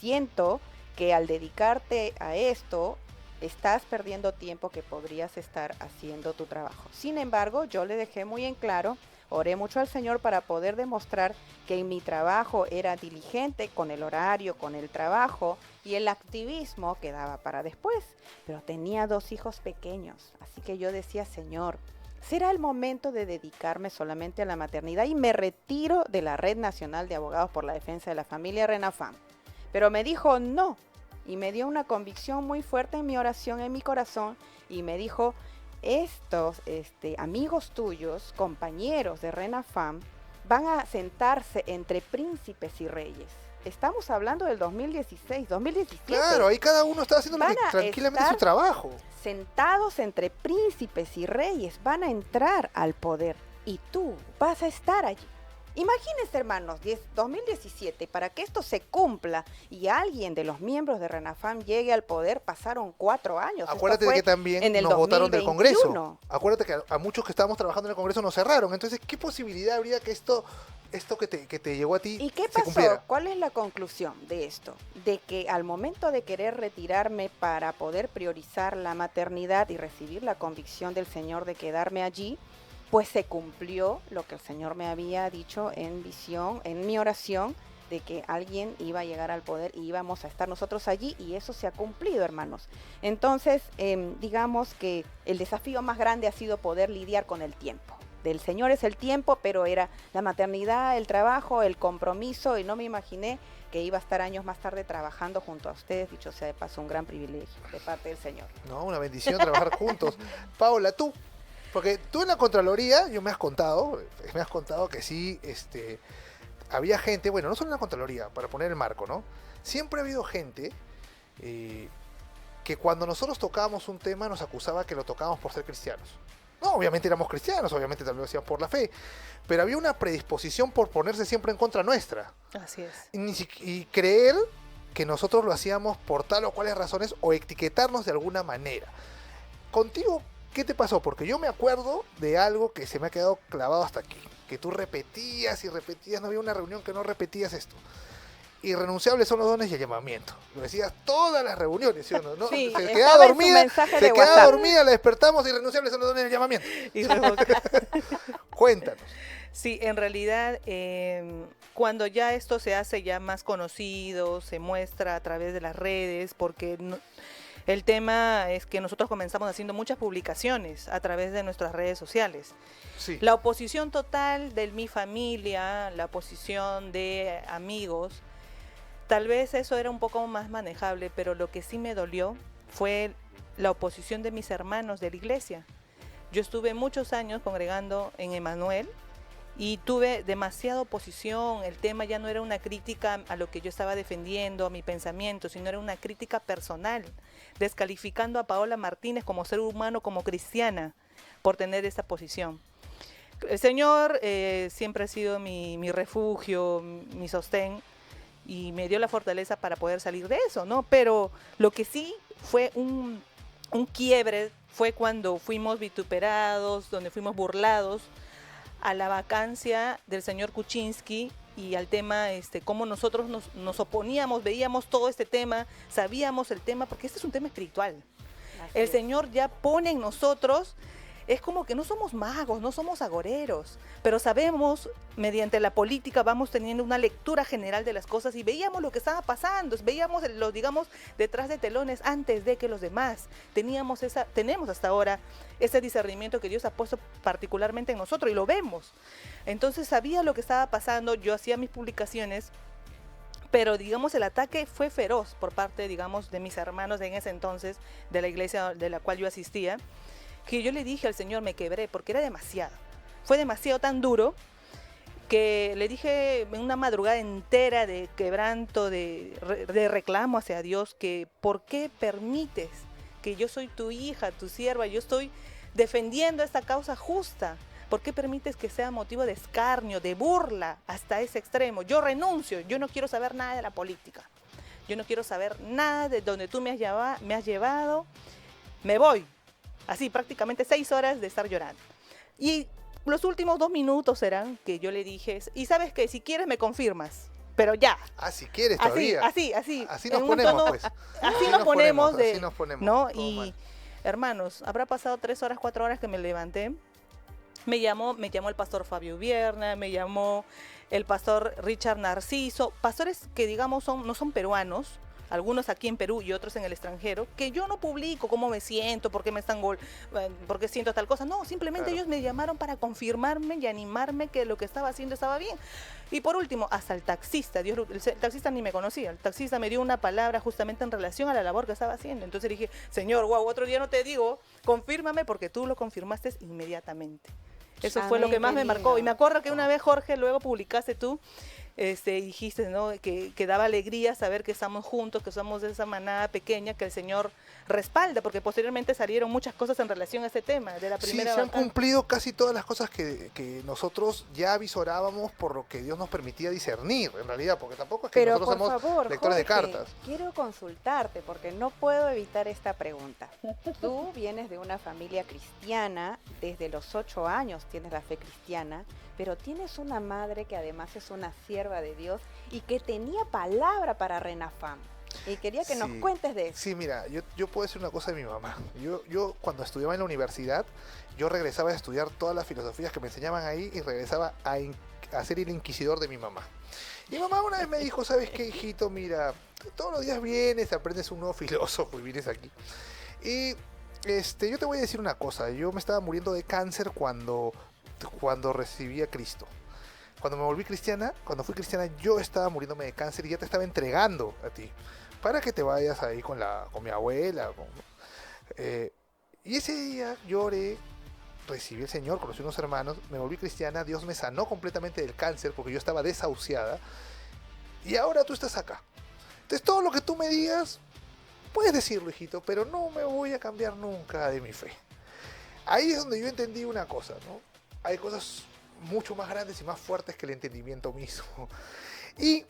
Siento que al dedicarte a esto, estás perdiendo tiempo que podrías estar haciendo tu trabajo. Sin embargo, yo le dejé muy en claro, oré mucho al Señor para poder demostrar que en mi trabajo era diligente con el horario, con el trabajo, y el activismo quedaba para después. Pero tenía 2 hijos pequeños, así que yo decía, Señor, ¿será el momento de dedicarme solamente a la maternidad? Y me retiro de la Red Nacional de Abogados por la Defensa de la Familia, Renafam. Pero me dijo no, y me dio una convicción muy fuerte en mi oración, en mi corazón, y me dijo, estos amigos tuyos, compañeros de Renafam, van a sentarse entre príncipes y reyes. Estamos hablando del 2016, 2017. Claro, ahí cada uno está haciendo Van a tranquilamente estar su trabajo. Sentados entre príncipes y reyes, van a entrar al poder y tú vas a estar allí. Imagínense, hermanos, 2017, para que esto se cumpla y alguien de los miembros de Renafam llegue al poder, pasaron 4 años. Acuérdate Esto de fue que también en el nos votaron del Congreso. 2021. Acuérdate que a muchos que estábamos trabajando en el Congreso nos cerraron. Entonces, ¿qué posibilidad habría que esto que te llegó a ti ¿Y qué se pasó? cumpliera? ¿Cuál es la conclusión de esto? De que al momento de querer retirarme para poder priorizar la maternidad y recibir la convicción del Señor de quedarme allí, pues se cumplió lo que el Señor me había dicho en visión, en mi oración, de que alguien iba a llegar al poder y íbamos a estar nosotros allí, y eso se ha cumplido, hermanos. Entonces, digamos que el desafío más grande ha sido poder lidiar con el tiempo. Del Señor es el tiempo, pero era la maternidad, el trabajo, el compromiso, y no me imaginé que iba a estar años más tarde trabajando junto a ustedes, dicho sea de paso, un gran privilegio de parte del Señor. No, una bendición trabajar juntos. Paola, tú, porque tú en la Contraloría, me has contado que sí, había gente, bueno, no solo en la Contraloría, para poner el marco, ¿no? Siempre ha habido gente que cuando nosotros tocábamos un tema nos acusaba que lo tocábamos por ser cristianos. No, obviamente éramos cristianos, obviamente también lo hacíamos por la fe, pero había una predisposición por ponerse siempre en contra nuestra. Así es. Y creer que nosotros lo hacíamos por tal o cuales razones o etiquetarnos de alguna manera. Contigo, ¿qué te pasó? Porque yo me acuerdo de algo que se me ha quedado clavado hasta aquí, que tú repetías y repetías, no había una reunión que no repetías esto. Irrenunciables son los dones y el llamamiento. Lo decías todas las reuniones, ¿sí o no? ¿No? Sí, se estaba quedaba en su dormida, mensaje de WhatsApp. la despertamos, irrenunciables son los dones y el llamamiento. Y Cuéntanos. sí, en realidad, cuando ya esto se hace ya más conocido, se muestra a través de las redes, porque el tema es que nosotros comenzamos haciendo muchas publicaciones a través de nuestras redes sociales. Sí. La oposición total de mi familia, la oposición de amigos, tal vez eso era un poco más manejable, pero lo que sí me dolió fue la oposición de mis hermanos de la iglesia. Yo estuve muchos años congregando en Emanuel y tuve demasiada oposición. El tema ya no era una crítica a lo que yo estaba defendiendo, a mi pensamiento, sino era una crítica personal, descalificando a Paola Martínez como ser humano, como cristiana, por tener esta posición. El Señor siempre ha sido mi refugio, mi sostén, y me dio la fortaleza para poder salir de eso, ¿no? Pero lo que sí fue un quiebre fue cuando fuimos vituperados, donde fuimos burlados a la vacancia del señor Kuczynski y al tema, cómo nosotros nos oponíamos, veíamos todo este tema, sabíamos el tema, porque este es un tema espiritual. Así El es. Señor ya pone en nosotros, es como que no somos magos, no somos agoreros, pero sabemos, mediante la política vamos teniendo una lectura general de las cosas y veíamos lo que estaba pasando, veíamos los, digamos, detrás de telones antes de que los demás. Tenemos hasta ahora ese discernimiento que Dios ha puesto particularmente en nosotros y lo vemos. Entonces sabía lo que estaba pasando, yo hacía mis publicaciones, pero digamos el ataque fue feroz por parte, digamos, de mis hermanos en ese entonces, de la iglesia de la cual yo asistía, que yo le dije al Señor, me quebré, porque era demasiado. Fue demasiado tan duro que le dije en una madrugada entera de quebranto, de reclamo hacia Dios, que ¿por qué permites que yo soy tu hija, tu sierva, yo estoy defendiendo esta causa justa? ¿Por qué permites que sea motivo de escarnio, de burla hasta ese extremo? Yo renuncio, yo no quiero saber nada de la política. Yo no quiero saber nada de donde tú me has llevado. Me voy. Así, prácticamente 6 horas de estar llorando. Y los últimos 2 minutos eran que yo le dije, y sabes que si quieres me confirmas, pero ya. Ah, si quieres Así, todavía. así. Así en nos un ponemos, tono- pues. Así nos ponemos, así nos ponemos. ¿no? Todo Y mal. hermanos, habrá pasado 3 horas, 4 horas que me levanté. Me llamó el pastor Fabio Vierna, me llamó el pastor Richard Narciso, pastores que digamos no son peruanos, algunos aquí en Perú y otros en el extranjero, que yo no publico cómo me siento, por qué siento tal cosa. No, simplemente Claro. ellos me llamaron para confirmarme y animarme que lo que estaba haciendo estaba bien. Y por último, hasta el taxista, el taxista ni me conocía, el taxista me dio una palabra justamente en relación a la labor que estaba haciendo. Entonces dije, Señor, otro día no te digo, confírmame porque tú lo confirmaste inmediatamente. Eso fue lo Amén, que más qué me lindo. marcó. Y me acuerdo que una vez, Jorge, luego publicaste tú, dijiste, ¿no? Que daba alegría saber que estamos juntos, que somos de esa manada pequeña, que el Señor respalda, porque posteriormente salieron muchas cosas en relación a ese tema, de la Sí, primera se han vacancia. cumplido casi todas las cosas que nosotros ya avisorábamos por lo que Dios nos permitía discernir, en realidad, porque tampoco es que Pero nosotros por somos favor, lectores de Jorge, cartas. quiero consultarte porque no puedo evitar esta pregunta. Tú vienes de una familia cristiana, desde los 8 años tienes la fe cristiana, pero tienes una madre que además es una sierva de Dios y que tenía palabra para Renafam. Y quería que nos Sí. cuentes de eso. Sí, mira, yo puedo decir una cosa de mi mamá. Yo cuando estudiaba en la universidad, yo regresaba a estudiar todas las filosofías que me enseñaban ahí y regresaba a ser el inquisidor de mi mamá. Y mi mamá una vez me dijo, ¿sabes qué, hijito? Mira, todos los días vienes, aprendes un nuevo filósofo y vienes aquí. Y yo te voy a decir una cosa. Yo me estaba muriendo de cáncer cuando recibí a Cristo. Cuando me volví cristiana, cuando fui cristiana, yo estaba muriéndome de cáncer y ya te estaba entregando a ti. Para que te vayas ahí con mi abuela. Y ese día lloré, recibí al Señor, conocí unos hermanos, me volví cristiana, Dios me sanó completamente del cáncer porque yo estaba desahuciada. Y ahora tú estás acá. Entonces todo lo que tú me digas, puedes decirlo, hijito, pero no me voy a cambiar nunca de mi fe. Ahí es donde yo entendí una cosa, ¿no? Hay cosas mucho más grandes y más fuertes que el entendimiento mismo. Y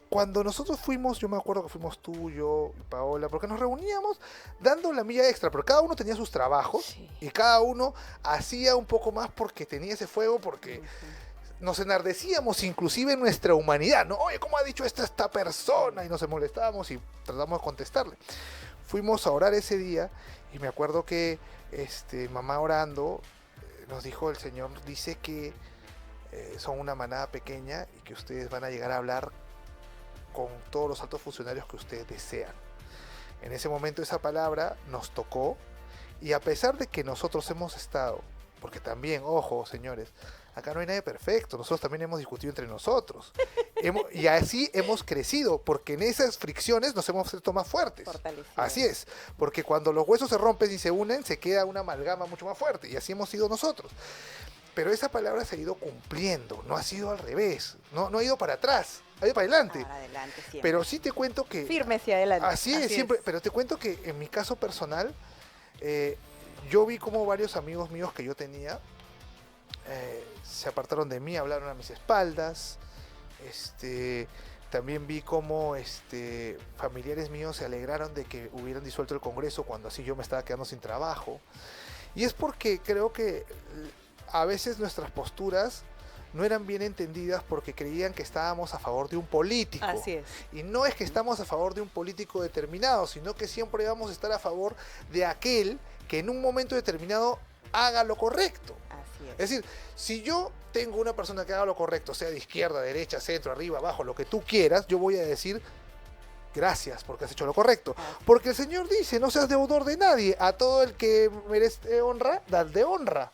cuando nosotros fuimos, yo me acuerdo que fuimos tú, yo y Paola, porque nos reuníamos dando la milla extra, pero cada uno tenía sus trabajos Sí. y cada uno hacía un poco más porque tenía ese fuego, porque nos enardecíamos inclusive en nuestra humanidad, ¿no? Oye, ¿cómo ha dicho esta persona? Y nos molestábamos y tratamos de contestarle. Fuimos a orar ese día y me acuerdo que mamá orando nos dijo, el Señor dice que son una manada pequeña y que ustedes van a llegar a hablar con todos los altos funcionarios que ustedes desean. En ese momento esa palabra nos tocó y a pesar de que nosotros hemos estado, porque también, ojo señores, acá no hay nadie perfecto, nosotros también hemos discutido entre nosotros y así hemos crecido, porque en esas fricciones nos hemos hecho más fuertes. Fortalecido. Así es, porque cuando los huesos se rompen y se unen, se queda una amalgama mucho más fuerte, y así hemos sido nosotros. Pero esa palabra se ha ido cumpliendo, no ha sido al revés, no ha ido para atrás, ha ido para adelante. Para adelante siempre. Pero sí te cuento que... Firme hacia adelante. Así es, siempre, pero te cuento que en mi caso personal, yo vi como varios amigos míos que yo tenía se apartaron de mí, hablaron a mis espaldas. También vi como familiares míos se alegraron de que hubieran disuelto el Congreso cuando así yo me estaba quedando sin trabajo. Y es porque creo que a veces nuestras posturas no eran bien entendidas porque creían que estábamos a favor de un político. Así es. Y no es que estamos a favor de un político determinado, sino que siempre vamos a estar a favor de aquel que en un momento determinado haga lo correcto. Así es. Es decir, si yo tengo una persona que haga lo correcto, sea de izquierda, derecha, centro, arriba, abajo, lo que tú quieras, yo voy a decir gracias porque has hecho lo correcto. Porque el Señor dice, no seas deudor de nadie, a todo el que merece honra, dale honra.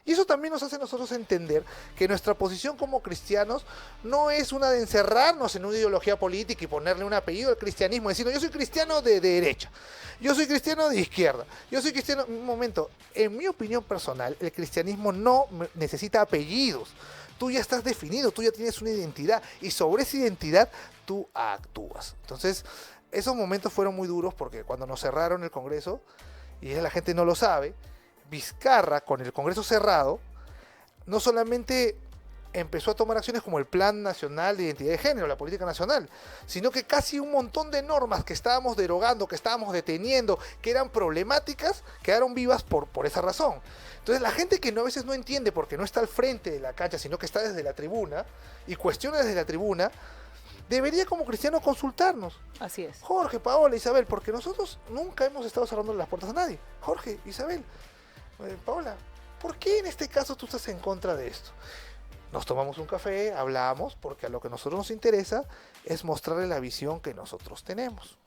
Y eso también nos hace a nosotros entender que nuestra posición como cristianos no es una de encerrarnos en una ideología política y ponerle un apellido al cristianismo, decir, no, yo soy cristiano de derecha, yo soy cristiano de izquierda, yo soy cristiano... Un momento, en mi opinión personal, el cristianismo no necesita apellidos. Tú ya estás definido, tú ya tienes una identidad y sobre esa identidad tú actúas. Entonces, esos momentos fueron muy duros porque cuando nos cerraron el Congreso, y la gente no lo sabe, Vizcarra, con el Congreso cerrado, no solamente empezó a tomar acciones como el Plan Nacional de Identidad de Género, la política nacional, sino que casi un montón de normas que estábamos derogando, que estábamos deteniendo, que eran problemáticas, quedaron vivas por esa razón. Entonces la gente que a veces no entiende porque no está al frente de la cancha, sino que está desde la tribuna y cuestiona desde la tribuna, debería como cristiano consultarnos. Así es. Jorge, Paola, Isabel, porque nosotros nunca hemos estado cerrando las puertas a nadie. Jorge, Isabel, Paola, ¿por qué en este caso tú estás en contra de esto? Nos tomamos un café, hablamos, porque a lo que a nosotros nos interesa es mostrarle la visión que nosotros tenemos.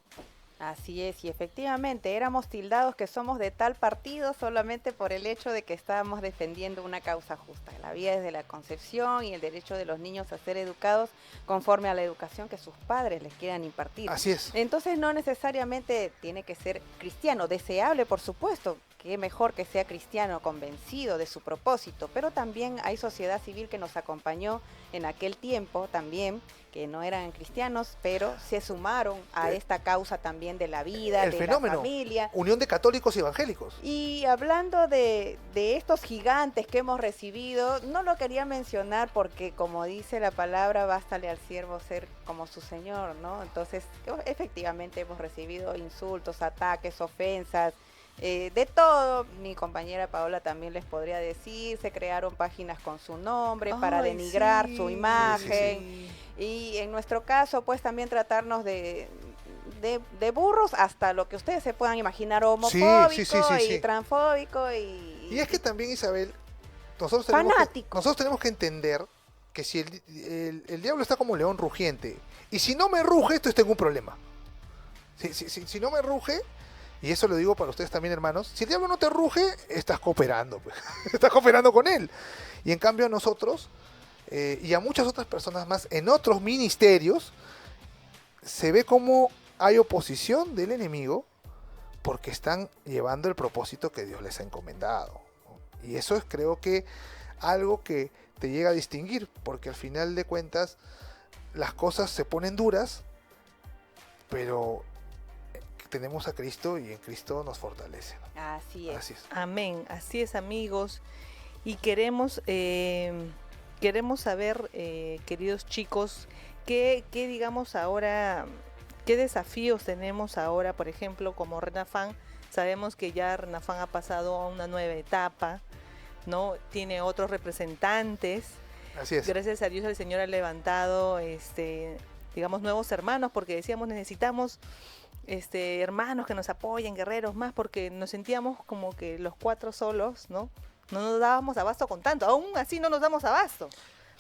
Así es, y efectivamente éramos tildados que somos de tal partido solamente por el hecho de que estábamos defendiendo una causa justa, la vida desde la concepción y el derecho de los niños a ser educados conforme a la educación que sus padres les quieran impartir. Así es. Entonces no necesariamente tiene que ser cristiano, deseable por supuesto, que mejor que sea cristiano convencido de su propósito, pero también hay sociedad civil que nos acompañó en aquel tiempo también, que no eran cristianos, pero se sumaron a esta causa también de la vida, el de fenómeno, la familia. Unión de católicos y evangélicos. Y hablando de estos gigantes que hemos recibido, no lo quería mencionar porque como dice la palabra, bástale al siervo ser como su señor, ¿no? Entonces, efectivamente hemos recibido insultos, ataques, ofensas, de todo. Mi compañera Paola también les podría decir, se crearon páginas con su nombre para denigrar su imagen. Sí. Y en nuestro caso, pues también tratarnos de burros hasta lo que ustedes se puedan imaginar, homofóbico y transfóbico Y es que también, Isabel, nosotros tenemos que entender que si el diablo está como león rugiente, y si no me ruge, esto tengo un problema. Si no me ruge, y eso lo digo para ustedes también, hermanos, si el diablo no te ruge, estás cooperando, pues. Estás cooperando con él. Y en cambio a nosotros, y a muchas otras personas más, en otros ministerios, se ve como hay oposición del enemigo porque están llevando el propósito que Dios les ha encomendado. Y eso es, creo que, algo que te llega a distinguir, porque al final de cuentas las cosas se ponen duras, pero tenemos a Cristo y en Cristo nos fortalece, ¿no? Así es. Así es. Amén, así es, amigos. Y queremos saber, queridos chicos, qué digamos ahora, qué desafíos tenemos ahora, por ejemplo, como RENAFAN. Sabemos que ya RENAFAN ha pasado a una nueva etapa, ¿no? Tiene otros representantes. Así es. Gracias a Dios el Señor ha levantado, digamos, nuevos hermanos, porque decíamos necesitamos hermanos que nos apoyen, guerreros más, porque nos sentíamos como que los cuatro solos, ¿no? No nos dábamos abasto con tanto, aún así no nos damos abasto.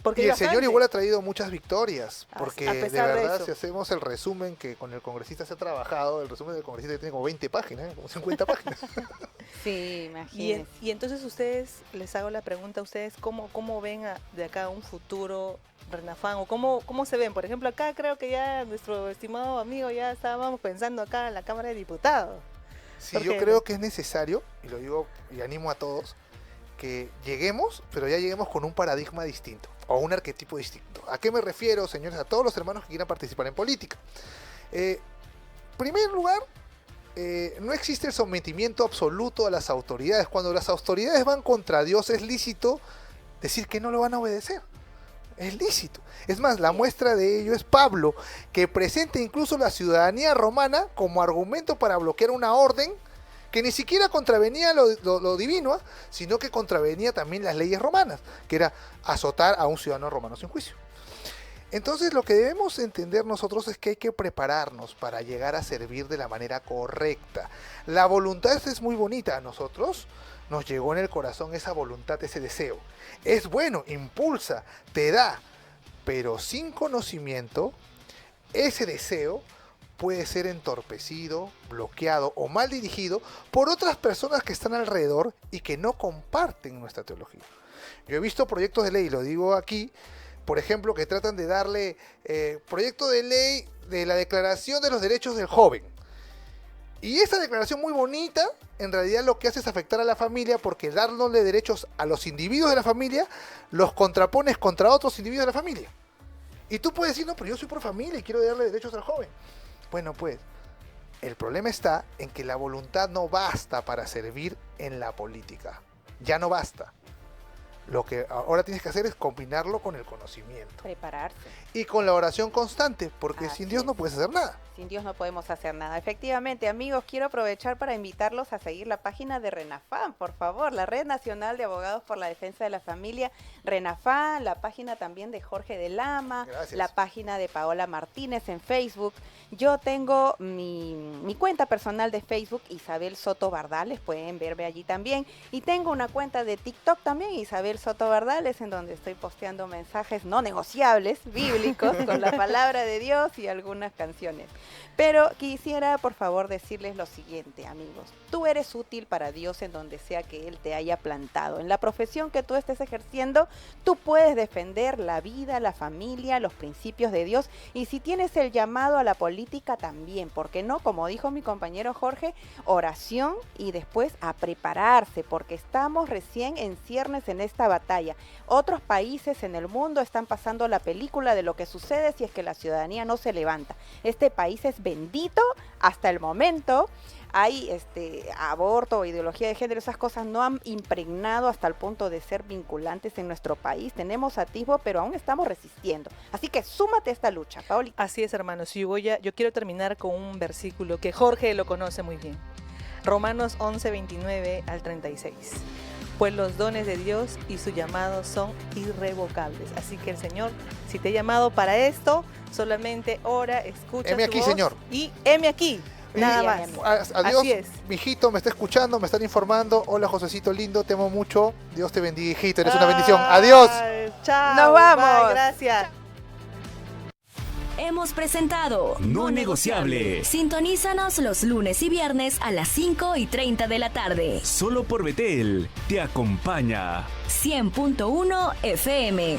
Porque y el Señor igual ha traído muchas victorias, porque a de pesar de verdad, eso, si hacemos el resumen que con el congresista se ha trabajado, el resumen del congresista tiene como 20 páginas, como 50 páginas. Sí, imagínense. y entonces ustedes, les hago la pregunta a ustedes, ¿cómo ven de acá un futuro RENAFAN? ¿O cómo se ven? Por ejemplo, acá creo que ya nuestro estimado amigo ya estábamos pensando acá en la Cámara de Diputados. Sí, yo creo que es necesario, y lo digo y animo a todos, que lleguemos, pero ya lleguemos con un paradigma distinto, o un arquetipo distinto. ¿A qué me refiero, señores? A todos los hermanos que quieran participar en política. En primer lugar, no existe el sometimiento absoluto a las autoridades. Cuando las autoridades van contra Dios, es lícito decir que no lo van a obedecer. Es lícito. Es más, la muestra de ello es Pablo, que presenta incluso la ciudadanía romana como argumento para bloquear una orden que ni siquiera contravenía lo divino, sino que contravenía también las leyes romanas, que era azotar a un ciudadano romano sin juicio. Entonces, lo que debemos entender nosotros es que hay que prepararnos para llegar a servir de la manera correcta. La voluntad es muy bonita. A nosotros nos llegó en el corazón esa voluntad, ese deseo. Es bueno, impulsa, te da, pero sin conocimiento, ese deseo puede ser entorpecido, bloqueado o mal dirigido por otras personas que están alrededor y que no comparten nuestra teología. Yo he visto proyectos de ley, lo digo aquí, por ejemplo, que tratan de darle proyecto de ley de la Declaración de los Derechos del Joven. Y esa declaración muy bonita, en realidad lo que hace es afectar a la familia, porque dándole derechos a los individuos de la familia, los contrapones contra otros individuos de la familia. Y tú puedes decir, no, pero yo soy pro familia y quiero darle derechos al joven. Bueno, pues, el problema está en que la voluntad no basta para servir en la política. Ya no basta. Lo que ahora tienes que hacer es combinarlo con el conocimiento. Prepararse. Y con la oración constante, porque Así sin Dios es. no puedes hacer nada. Sin Dios no podemos hacer nada. Efectivamente, amigos, quiero aprovechar para invitarlos a seguir la página de RENAFAM, por favor, la Red Nacional de Abogados por la Defensa de la Familia, RENAFAM, la página también de Jorge de Lama, Gracias. la página de Paola Martínez en Facebook. Yo tengo mi cuenta personal de Facebook, Isabel Soto Bardales, pueden verme allí también. Y tengo una cuenta de TikTok también, Isabel Soto Bardales, en donde estoy posteando mensajes no negociables, bíblicos, con la palabra de Dios y algunas canciones. Pero quisiera, por favor, decirles lo siguiente, amigos. Tú eres útil para Dios en donde sea que Él te haya plantado. En la profesión que tú estés ejerciendo, tú puedes defender la vida, la familia, los principios de Dios. Y si tienes el llamado a la política también, ¿por qué no? Como dijo mi compañero Jorge, oración y después a prepararse, porque estamos recién en ciernes en esta batalla. Otros países en el mundo están pasando la película de lo que sucede si es que la ciudadanía no se levanta. Este país es bendito hasta el momento. Hay aborto o ideología de género, esas cosas no han impregnado hasta el punto de ser vinculantes en nuestro país. Tenemos atisbo, pero aún estamos resistiendo. Así que súmate a esta lucha, Paoli. Así es, hermanos. Yo quiero terminar con un versículo que Jorge lo conoce muy bien. Romanos 11, 29 al 36. Pues los dones de Dios y su llamado son irrevocables. Así que el Señor, si te ha llamado para esto, solamente ora, escucha Heme su aquí, voz Señor. Y heme aquí. Nada más. Adiós, Así es. mi hijito, me está escuchando, me están informando. Hola, Josecito lindo, te amo mucho. Dios te bendiga, hijito, eres una bendición. Adiós. Chao. Nos vamos. Bye, gracias. Hemos presentado No Negociable. Sintonízanos los lunes y viernes a las 5:30 de la tarde. Solo por Betel te acompaña. 100.1 FM.